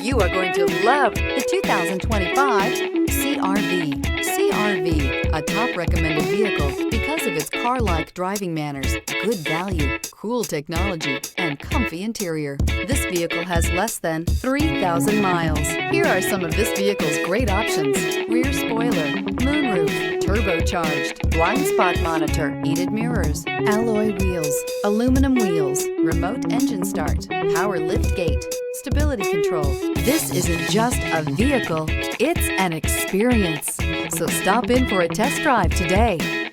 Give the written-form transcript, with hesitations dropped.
You are going to love the 2025 CR-V. CR-V, a top recommended vehicle because of its car-like driving manners, good value, cool technology, and comfy interior. This vehicle has less than 3,000 miles. Here are some of this vehicle's great options: rear spoiler, moonroof, turbocharged, blind spot monitor, heated mirrors, alloy wheels, aluminum wheels, remote engine start, power lift gate, stability control. This isn't just a vehicle, it's an experience. So stop in for a test drive today.